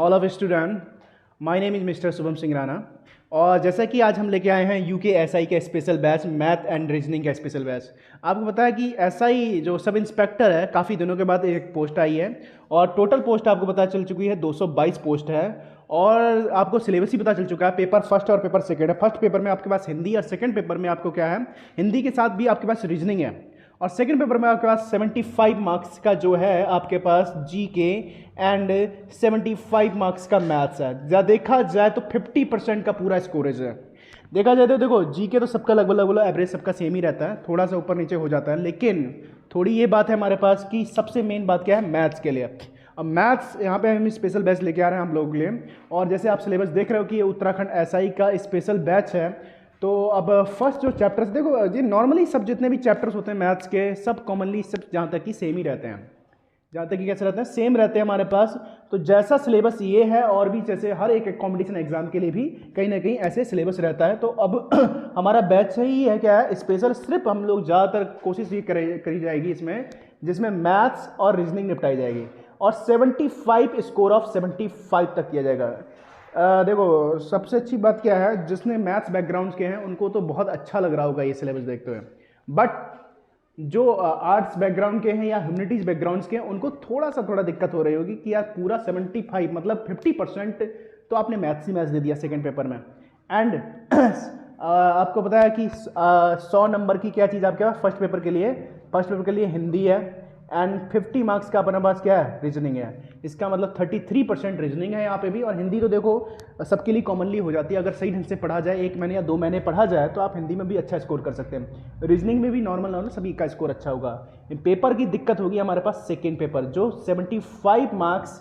All of student, my name is mister Shubham Singh Rana. और जैसा कि आज हम लेके आए हैं UKSI का special batch, math and reasoning का स्पेशल बैच। आपको पता है कि SI जो सब इंस्पेक्टर है, काफ़ी दिनों के बाद एक पोस्ट आई है और टोटल पोस्ट आपको पता चल चुकी है 222 पोस्ट है। और आपको सिलेबस ही पता चल चुका है। पेपर फर्स्ट और पेपर सेकेंड है। फर्स्ट पेपर में आपके पास हिंदी और सेकेंड पेपर में आपको क्या है, हिंदी के साथ भी आपके पास रीजनिंग है। और सेकंड पेपर में आपके पास 75 मार्क्स का जो है आपके पास GK एंड 75 मार्क्स का मैथ्स है। देखा जाए तो 50% का पूरा स्कोरेज है। देखा जाए तो देखो GK तो सबका लगभग एवरेज सबका सेम ही रहता है, थोड़ा सा ऊपर नीचे हो जाता है, लेकिन थोड़ी ये बात है हमारे पास कि सबसे मेन बात क्या है, मैथ्स के लिए। अब मैथ्स यहाँ पे हम स्पेशल बैच लेके आ रहे हैं हम लोगों के लिए। और जैसे आप सिलेबस देख रहे हो कि ये उत्तराखंड SI का स्पेशल बैच है। तो अब फर्स्ट जो चैप्टर्स देखो, ये नॉर्मली सब जितने भी चैप्टर्स होते हैं मैथ्स के, सब कॉमनली सब जहाँ तक कि सेम ही रहते हैं। जहाँ तक कि कैसे रहते हैं, सेम रहते हैं हमारे पास। तो जैसा सिलेबस ये है, और भी जैसे हर एक कॉम्पिटिशन एग्जाम के लिए भी कहीं ना कहीं ऐसे सिलेबस रहता है। तो अब हमारा बैच ही है क्या है, स्पेशल। सिर्फ हम लोग ज़्यादातर कोशिश ये करी जाएगी इसमें, जिसमें मैथ्स और रीजनिंग निपटाई जाएगी और 75 स्कोर ऑफ 75 तक किया जाएगा। देखो सबसे अच्छी बात क्या है, जिसने मैथ्स बैकग्राउंड के हैं उनको तो बहुत अच्छा लग रहा होगा ये सिलेबस देखते हुए। बट जो आर्ट्स बैकग्राउंड के हैं या ह्यूमैनिटीज बैकग्राउंड्स के हैं, उनको थोड़ा दिक्कत हो रही होगी कि यार पूरा 75 मतलब 50% तो आपने मैथ्स ही मैथ्स दे दिया सेकेंड पेपर में। एंड आपको पता है कि 100 नंबर की क्या चीज़ आपके पास फर्स्ट पेपर के लिए हिंदी है एंड 50 मार्क्स का अपने पास क्या है, रीजनिंग है। इसका मतलब 33% रीजनिंग है यहाँ पे भी। और हिंदी तो देखो सबके लिए कॉमनली हो जाती है, अगर सही ढंग से पढ़ा जाए, 1 महीने या 2 महीने पढ़ा जाए तो आप हिंदी में भी अच्छा स्कोर कर सकते हैं। रीजनिंग में भी नॉर्मल सभी का स्कोर अच्छा होगा। पेपर की दिक्कत होगी हमारे पास सेकेंड पेपर, जो 75 marks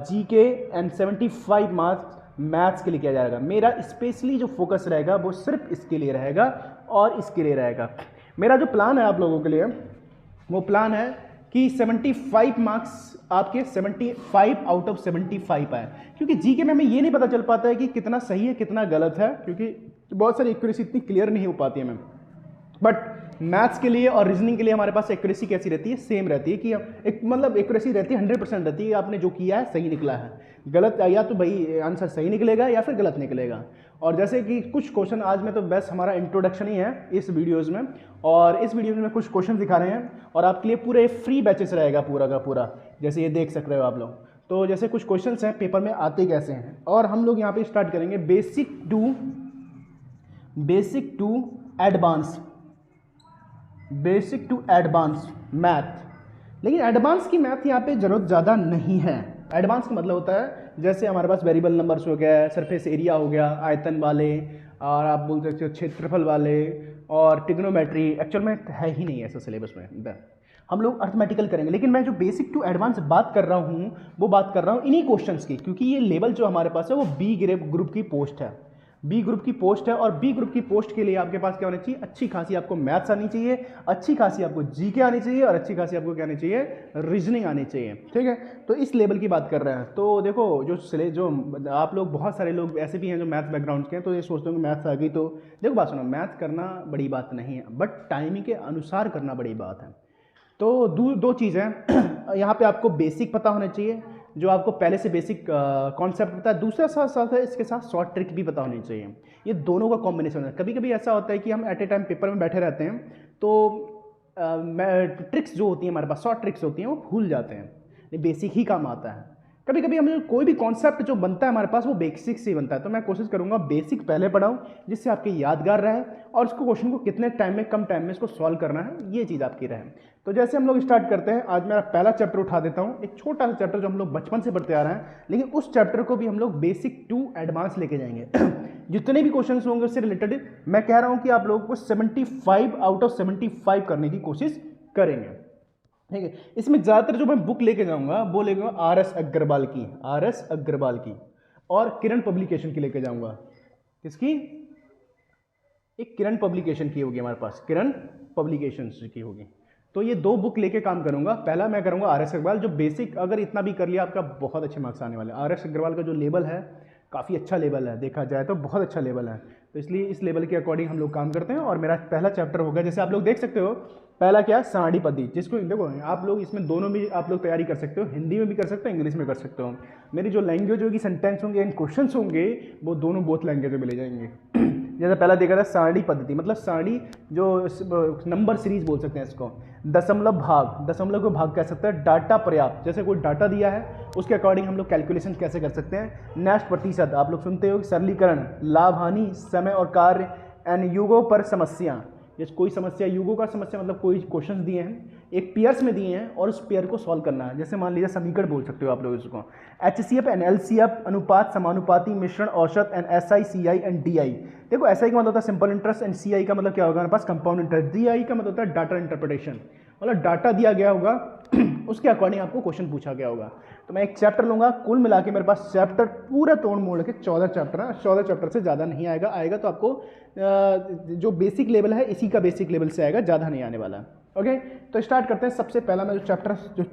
GK and 75 marks maths के लिए किया जाएगा। मेरा स्पेशली जो फोकस रहेगा वो सिर्फ इसके लिए रहेगा और इसके लिए रहेगा। मेरा जो प्लान है आप लोगों के लिए, वो प्लान है कि 75 मार्क्स आपके 75 आउट ऑफ 75 आए। क्योंकि GK में हमें ये नहीं पता चल पाता है कि कितना सही है कितना गलत है, क्योंकि बहुत सारी एक्यूरेसी इतनी क्लियर नहीं हो पाती है मैम। बट मैथ्स के लिए और रीजनिंग के लिए हमारे पास एक्यूरेसी कैसी रहती है, सेम रहती है कि मतलब एक्यूरेसी रहती है 100% रहती है। आपने जो किया है सही निकला है, गलत या तो भाई आंसर सही निकलेगा या फिर गलत निकलेगा। और जैसे कि कुछ क्वेश्चन आज में तो बस हमारा इंट्रोडक्शन ही है इस वीडियोज़ में, और इस वीडियो में कुछ क्वेश्चन दिखा रहे हैं और आपके लिए पूरे फ्री बैचेस रहेगा पूरा का पूरा, जैसे ये देख सक रहे हो आप लोग। तो जैसे कुछ क्वेश्चंस हैं पेपर में आते कैसे हैं, और हम लोग यहाँ पे स्टार्ट करेंगे बेसिक टू एडवांस मैथ। लेकिन एडवांस की मैथ यहाँ पे जरूरत ज़्यादा नहीं है। एडवांस का मतलब होता है जैसे हमारे पास वेरिएबल नंबर्स हो गया, सरफेस एरिया हो गया, आयतन वाले, और आप बोल सकते हो क्षेत्रफल वाले, और ट्रिग्नोमेट्री। एक्चुअल में है ही नहीं ऐसा सिलेबस में, हम लोग अर्थमेटिकल करेंगे। लेकिन मैं जो बेसिक टू एडवांस बात कर रहा हूँ वो बात कर रहा हूँ इन्हीं क्वेश्चंस की, क्योंकि ये लेवल जो हमारे पास है वो B ग्रुप की पोस्ट है। B ग्रुप की पोस्ट है, और B ग्रुप की पोस्ट के लिए आपके पास क्या होना चाहिए, अच्छी खासी आपको मैथ्स आनी चाहिए, अच्छी खासी आपको GK आनी चाहिए, और अच्छी खासी आपको क्या आनी चाहिए, रीजनिंग आनी चाहिए। ठीक है, तो इस लेवल की बात कर रहे हैं। तो देखो जो आप लोग, बहुत सारे लोग ऐसे भी हैं जो मैथ्स बैकग्राउंड के हैं, तो ये सोचते हो कि मैथ्स आ गई तो देखो बात सुनो, मैथ्स करना बड़ी बात नहीं है, बट टाइमिंग के अनुसार करना बड़ी बात है। तो दो चीज़ हैं यहाँ पे, आपको बेसिक पता होना चाहिए, जो आपको पहले से बेसिक कॉन्सेप्ट पता है। दूसरा साथ है इसके साथ शॉर्ट ट्रिक भी पता होनी चाहिए। ये दोनों का कॉम्बिनेशन है। कभी कभी ऐसा होता है कि हम एट ए टाइम पेपर में बैठे रहते हैं, तो ट्रिक्स जो होती हैं हमारे पास, शॉर्ट ट्रिक्स होती हैं, वो भूल जाते हैं। बेसिक ही काम आता है। कभी कभी हम कोई भी कॉन्सेप्ट जो बनता है हमारे पास वो बेसिक से ही बनता है। तो मैं कोशिश करूंगा बेसिक पहले पढ़ाऊं, जिससे आपके यादगार रहे, और उसको क्वेश्चन को कितने टाइम में, कम टाइम में इसको सॉल्व करना है, ये चीज़ आपकी रहे। तो जैसे हम लोग स्टार्ट करते हैं, आज मेरा पहला चैप्टर उठा देता हूँ, एक छोटा सा चैप्टर जो हम लोग बचपन से पढ़ते आ रहे हैं, लेकिन उस चैप्टर को भी हम लोग बेसिक टू एडवांस लेके जाएंगे। जितने भी क्वेश्चन होंगे उससे रिलेटेड मैं कह रहा हूँ कि आप लोगों को 75 आउट ऑफ 75 करने की कोशिश करेंगे। ठीक है, इसमें ज़्यादातर जो मैं बुक लेके जाऊंगा वो लेके जाऊंगा RS अग्रवाल की, और किरण पब्लिकेशन की लेके जाऊंगा। किसकी? एक किरण पब्लिकेशन की होगी हमारे पास, किरण पब्लिकेशन की होगी। तो ये 2 बुक लेके काम करूंगा। पहला मैं करूंगा RS अग्रवाल, जो बेसिक अगर इतना भी कर लिया आपका बहुत अच्छे मार्क्स आने वाले हैं। RS अग्रवाल का जो लेवल है काफ़ी अच्छा लेवल है, देखा जाए तो बहुत अच्छा लेवल है। तो इसलिए इस लेवल के अकॉर्डिंग हम लोग काम करते हैं। और मेरा पहला चैप्टर होगा, जैसे आप लोग देख सकते हो, पहला क्या है, सारणी पद्धति, जिसको देखो आप लोग इसमें दोनों भी आप लोग तैयारी कर सकते हो, हिंदी में भी कर सकते हो, इंग्लिश में कर सकते हो। मेरी जो लैंग्वेज होगी, सेंटेंस होंगे एंड क्वेश्चंस होंगे, वो दोनों बोथ लैंग्वेज में मिले जाएंगे। जैसे पहला देखा था सारणी पद्धति, मतलब सारणी जो नंबर सीरीज बोल सकते हैं इसको। दशमलव भाग, दशमलव को भाग कह सकते हैं। डाटा पर्याप्त, जैसे कोई डाटा दिया है उसके अकॉर्डिंग हम लोग कैलकुलेशन कैसे कर सकते हैं। नेक्स्ट प्रतिशत, आप लोग सुनते हो, सरलीकरण, लाभ हानि, समय और कार्य एंड युगों पर समस्या। जैसे कोई समस्या, युगों का समस्या मतलब कोई क्वेश्चन दिए हैं, एक पेयर्स में दिए हैं और उस पेयर को सॉल्व करना है। जैसे मान लीजिए समीकरण बोल सकते हो आप लोग इसको। HCF एंड LCF, अनुपात, समानुपाती, मिश्रण, औसत and SI, CI and DI। देखो SI का मतलब होता है सिंपल इंटरेस्ट एंड CI का मतलब क्या होगा हमारे पास, कंपाउंड इंटरेस्ट। DI का मतलब होता है डाटा इंटरप्रिटेशन, मतलब डाटा दिया गया होगा उसके अकॉर्डिंग आपको क्वेश्चन पूछा गया होगा। तो मैं एक चैप्टर लूंगा, कुल मिला के मेरे पास चैप्टर पूरा तोड़ मोड़ के 14 चैप्टर है। 14 चैप्टर से ज़्यादा नहीं आएगा, आएगा तो आपको जो बेसिक लेवल है इसी का बेसिक लेवल से आएगा, ज़्यादा नहीं आने वाला। ओके, तो स्टार्ट करते हैं। सबसे पहला मैं जो चैप्टर जो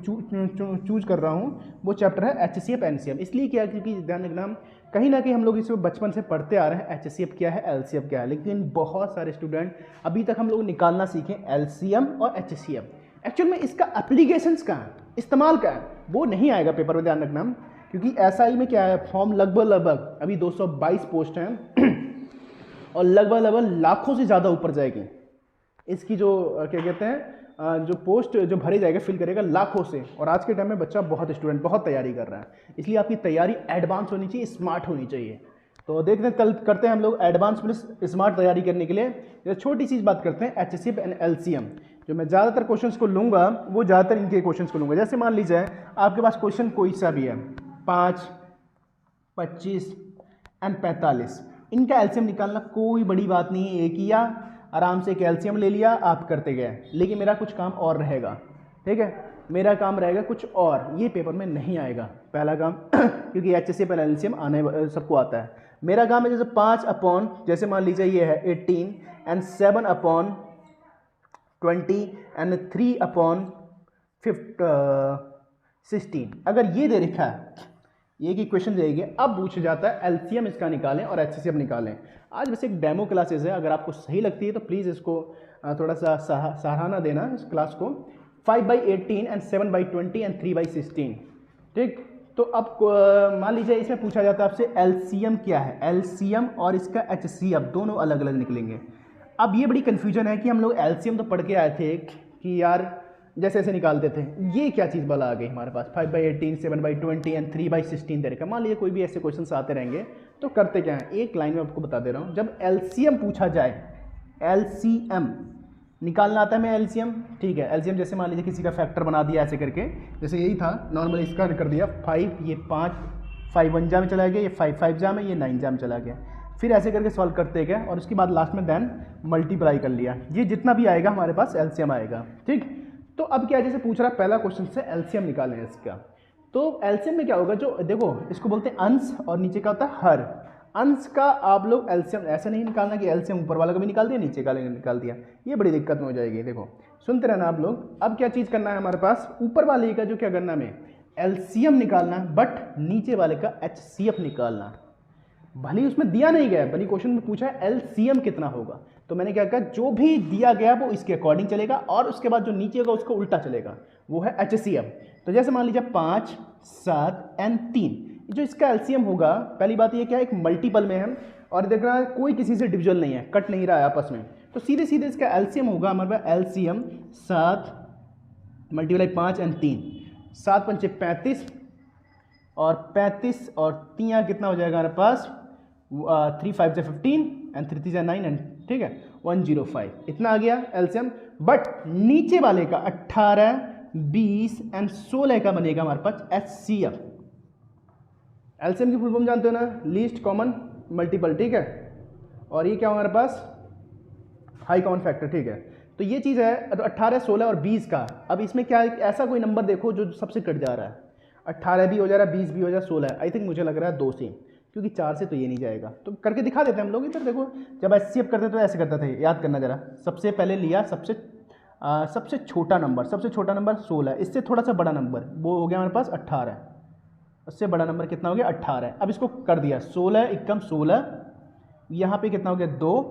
चूज कर रहा हूँ वो चैप्टर है HCF NCM। इसलिए क्या, क्योंकि ध्यान रखना, कहीं ना कहीं हम लोग इसे बचपन से पढ़ते आ रहे हैं, HCF क्या है, LCF क्या है, लेकिन बहुत सारे स्टूडेंट अभी तक हम लोग निकालना सीखें LCM और HCF। एक्चुअल में इसका एप्लीकेशंस कहाँ है, इस्तेमाल क्या है, वो नहीं आएगा पेपर में, ध्यान रखना। क्योंकि SI में क्या है, फॉर्म लगभग अभी 222 पोस्ट हैं और लगभग लाखों से ज़्यादा ऊपर जाएगी इसकी जो क्या कहते हैं, जो पोस्ट जो भरे जाएगा, फिल करेगा लाखों से। और आज के टाइम में बच्चा बहुत स्टूडेंट बहुत तैयारी कर रहा है, इसलिए आपकी तैयारी एडवांस होनी चाहिए, स्मार्ट होनी चाहिए। तो देखते हैं कल करते हैं हम लोग एडवांस प्लस स्मार्ट तैयारी करने के लिए। छोटी चीज़ बात करते हैं HCF एंड LCM। जो मैं ज़्यादातर क्वेश्चंस को लूँगा वो ज़्यादातर इनके क्वेश्चंस को लूँगा। जैसे मान लीजिए आपके पास क्वेश्चन कोई सा भी है, 5, 25 एंड 45, इनका LCM निकालना कोई बड़ी बात नहीं है। एक ही या आराम से एक LCM ले लिया, आप करते गए। लेकिन मेरा कुछ काम और रहेगा, ठीक है, मेरा काम रहेगा कुछ और, ये पेपर में नहीं आएगा पहला काम क्योंकि HCF एंड LCM आने सबको आता है। मेरा काम है जैसे 5 अपॉन, जैसे मान लीजिए ये है 18 एंड 7 अपॉन 20 एंड 3 अपॉन 16। अगर ये दे रखा है, ये की क्वेश्चन देगी, अब पूछ जाता है LCM इसका निकालें और HCF निकालें। आज वैसे एक डेमो क्लासेस है, अगर आपको सही लगती है तो प्लीज़ इसको थोड़ा सा सराहना देना इस क्लास को। 5/18 एंड 7/20 एंड 3/16, ठीक। तो अब मान लीजिए इसमें पूछा जाता है आपसे LCM क्या है, LCM और इसका HCF दोनों अलग अलग निकलेंगे। अब ये बड़ी कन्फ्यूजन है कि हम लोग LCM तो पढ़ के आए थे कि यार जैसे ऐसे निकालते थे, ये क्या चीज़ वाला आ गई हमारे पास, 5/18, 7/20 एंड 3/16 दे रखा। मान लीजिए कोई भी ऐसे क्वेश्चन आते रहेंगे तो करते क्या है, एक लाइन में आपको बता दे रहा हूँ। जब LCM पूछा जाए, LCM निकालना आता है मैं LCM, ठीक है। LCM जैसे मान लीजिए किसी का फैक्टर बना दिया ऐसे करके, जैसे यही था नॉर्मल, इसका कर दिया 5, ये 5 1 जा में चला गया, ये 5 जा में, ये 9 जा में चला गया। फिर ऐसे करके सॉल्व करते गए और उसके बाद लास्ट में देन मल्टीप्लाई कर लिया। ये जितना भी आएगा हमारे पास LCM आएगा, ठीक। तो अब क्या, जैसे पूछ रहा है पहला क्वेश्चन से LCM निकालें इसका, तो LCM में क्या होगा, जो देखो इसको बोलते हैं अंश और नीचे का होता है हर। अंश का आप लोग LCM ऐसे नहीं निकालना कि LCM ऊपर वाला का भी निकाल दिया नीचे का निकाल दिया, ये बड़ी दिक्कत में हो जाएगी। देखो सुनते रहना आप लोग। अब क्या चीज़ करना है हमारे पास, ऊपर वाले का जो क्या करना है, LCM निकालना, बट नीचे वाले का HCF निकालना। भले ही उसमें दिया नहीं गया, भले क्वेश्चन में पूछा है LCM कितना होगा, तो मैंने क्या कहा, जो भी दिया गया वो इसके अकॉर्डिंग चलेगा और उसके बाद जो नीचे होगा उसको उल्टा चलेगा, वो है HCF। तो जैसे मान लीजिए 5, 7 एंड 3, जो इसका LCM होगा, पहली बात ये क्या है, एक मल्टीपल में है और देख रहा है कोई किसी से डिविजन नहीं है, कट नहीं रहा है आपस में, तो सीधे सीधे इसका LCM होगा हमारे पास LCM 7 × 5 एंड 3, 7 × 5 = 35 और 35 और 3 कितना हो जाएगा हमारे पास, 3 × 5 = 15 एंड 3 × 3 = 9 एंड, ठीक है, 105 इतना आ गया LCM। बट नीचे वाले का 18, 20 एंड 16 का बनेगा हमारे पास HCF। LCM की फुल फॉर्म जानते हो ना, लीस्ट कॉमन मल्टीपल, ठीक है, और ये क्या हमारे पास, हाई कॉमन फैक्टर, ठीक है। तो ये चीज़ है, तो 18, 16 और 20 का। अब इसमें क्या है, ऐसा कोई नंबर देखो जो सबसे कट जा रहा है, 18 भी हो जा रहा है, 20 भी हो जा रहा है, 16 आई थिंक मुझे लग रहा है 2 से, क्योंकि 4 से तो ये नहीं जाएगा। तो करके दिखा देते हैं हम लोग। इधर देखो, जब HCF करते तो ऐसे करता था, याद करना जरा, सबसे पहले लिया सबसे छोटा नंबर, सबसे छोटा नंबर 16, इससे थोड़ा सा बड़ा नंबर वो हो गया हमारे पास 18, उससे बड़ा नंबर कितना हो गया 18। अब इसको कर दिया 16 एकम 16, यहाँ पे कितना हो गया 2,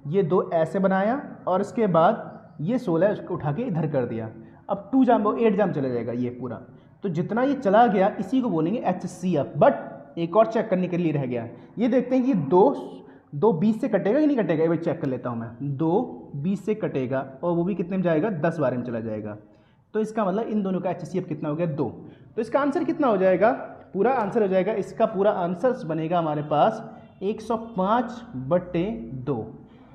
ये 2 ऐसे बनाया और इसके बाद ये 16 उसको उठा के इधर कर दिया। अब 2 जाम 8 जाम चला जाएगा ये पूरा, तो जितना ये चला गया इसी को बोलेंगे HCF। बट एक और चेक करने के लिए रह गया, ये देखते हैं कि 2 20 से कटेगा कि नहीं कटेगा, ये चेक कर लेता हूँ मैं। 2 20 से कटेगा और वो भी कितने में जाएगा 10 12 में चला जाएगा, तो इसका मतलब इन दोनों का HCF कितना हो गया 2। तो इसका आंसर कितना हो जाएगा, पूरा आंसर हो जाएगा, इसका पूरा आंसर बनेगा हमारे पास 105/2,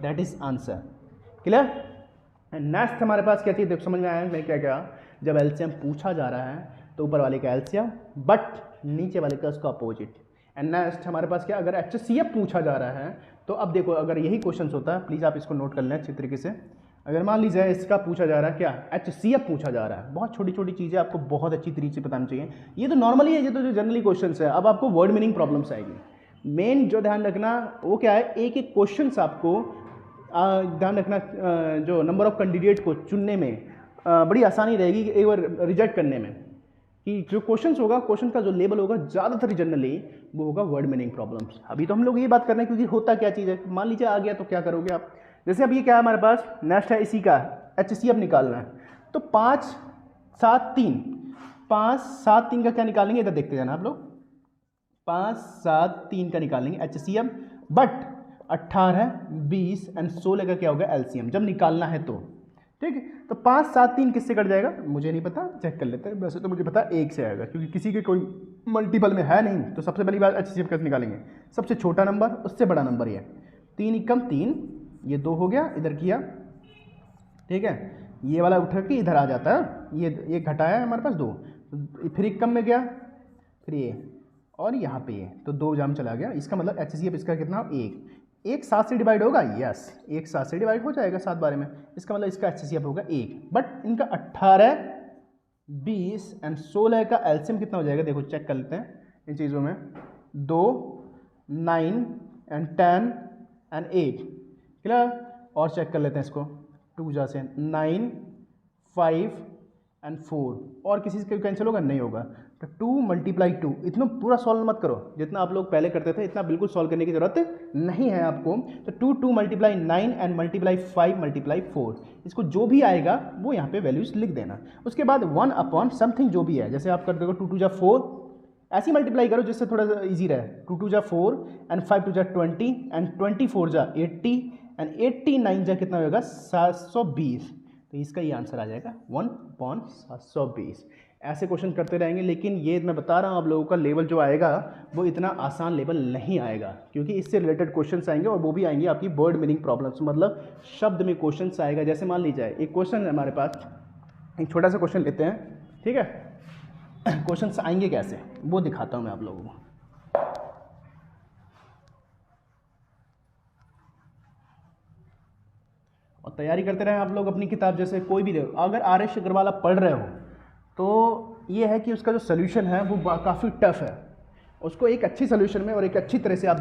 that is answer. Clear. Next हमारे पास क्या चीज़ देखो समझ में आया मैं क्या क्या, जब एलसीएम पूछा जा रहा है तो ऊपर वाले का एलसीएम बट नीचे वाले का उसका अपोजिट। एंड नेक्स्ट हमारे पास क्या, अगर HCF पूछा जा रहा है तो अब देखो अगर यही क्वेश्चन होता है, प्लीज़ आप इसको नोट कर लें अच्छी तरीके से। अगर मान लीजिए इसका पूछा जा रहा है क्या, HCF पूछा जा रहा है, बहुत छोटी छोटी चीज़ें आपको बहुत अच्छी तरीके से बतानी चाहिए। ये तो नॉर्मली है, ये तो जो जनरली क्वेश्चन है। अब आपको वर्ड मीनिंग प्रॉब्लम्स आएगी। मेन जो ध्यान रखना वो क्या है, एक एक क्वेश्चन आपको ध्यान रखना, जो नंबर ऑफ कैंडिडेट को चुनने में बड़ी आसानी रहेगी एक बार रिजेक्ट करने में, कि जो क्वेश्चन होगा, क्वेश्चन का जो लेवल होगा ज़्यादातर जनरली वो होगा वर्ड मीनिंग प्रॉब्लम्स। अभी तो हम लोग ये बात कर रहे हैं क्योंकि होता क्या चीज़ है, मान लीजिए आ गया तो क्या करोगे आप। जैसे अब ये क्या है हमारे पास, नेक्स्ट है इसी का HCF निकालना है, तो 5 7 3 5 7 3 का क्या निकालेंगे, इधर देखते जाना आप लोग। 5 7 3 का निकालेंगे HCF, बट 18 20 एंड 16 का क्या होगा LCM जब निकालना है तो। ठीक है, तो 5 7 3 किससे कट जाएगा मुझे नहीं पता, चेक कर लेते हैं। वैसे तो मुझे पता 1 से आएगा क्योंकि किसी के कोई मल्टीपल में है नहीं। तो सबसे पहली बात HCF कैसे निकालेंगे, सबसे छोटा नंबर उससे बड़ा नंबर ये 3 एकम 3, ये 2 हो गया, इधर किया। ठीक है, ये वाला उठ के इधर आ जाता है, ये घटाया है हमारे पास 2, फिर एकम में गया, फिर ये और यहाँ पे ये, तो 2 जाम चला गया। इसका मतलब HCF इसका कितना 1 7 से डिवाइड होगा, यस 1 7 से डिवाइड हो जाएगा 7 12 में। इसका मतलब इसका HCF होगा 1। बट इनका 18 20 एंड 16 का LCM कितना हो जाएगा, देखो चेक कर लेते हैं इन चीज़ों में। 2 9 एंड 10 एंड 8 क्लियर। और चेक कर लेते हैं इसको, 2 जा से 9 5 एंड 4, और किसी से कैंसिल होगा नहीं होगा। तो 2 × 2, इतना पूरा सॉल्व मत करो जितना आप लोग पहले करते थे, इतना बिल्कुल सॉल्व करने की जरूरत नहीं है आपको। तो 2 2 × 9 एंड मल्टीप्लाई 5 × 4, इसको जो भी आएगा वो यहाँ पे वैल्यूज लिख देना। उसके बाद 1 अपॉन समथिंग जो भी है, जैसे आप कर दोगे 2 2 × 4, ऐसी मल्टीप्लाई करो जिससे थोड़ा सा ईजी रहे। 2 2 × 4 एंड 5 2 × 20 एंड 24 × 80 एंड 89 जा कितना होगा 720। तो इसका ये आंसर आ जाएगा 1/720। ऐसे क्वेश्चन करते रहेंगे, लेकिन ये मैं बता रहा हूँ आप लोगों का लेवल जो आएगा वो इतना आसान लेवल नहीं आएगा, क्योंकि इससे रिलेटेड क्वेश्चंस आएंगे और वो भी आएंगे आपकी वर्ड मीनिंग प्रॉब्लम्स, मतलब शब्द में क्वेश्चंस आएगा। जैसे मान लीजिए एक क्वेश्चन है हमारे पास, एक छोटा सा क्वेश्चन लेते हैं, ठीक है। क्वेश्चंस आएंगे कैसे वो दिखाता हूँ मैं आप लोगों को। और तैयारी करते रहें आप लोग अपनी किताब, जैसे कोई भी रहे। अगर RS अग्रवाल आप पढ़ रहे हो तो ये है कि उसका जो सोल्यूशन है वो काफ़ी टफ है, उसको एक अच्छी सोल्यूशन में और एक अच्छी तरह से आप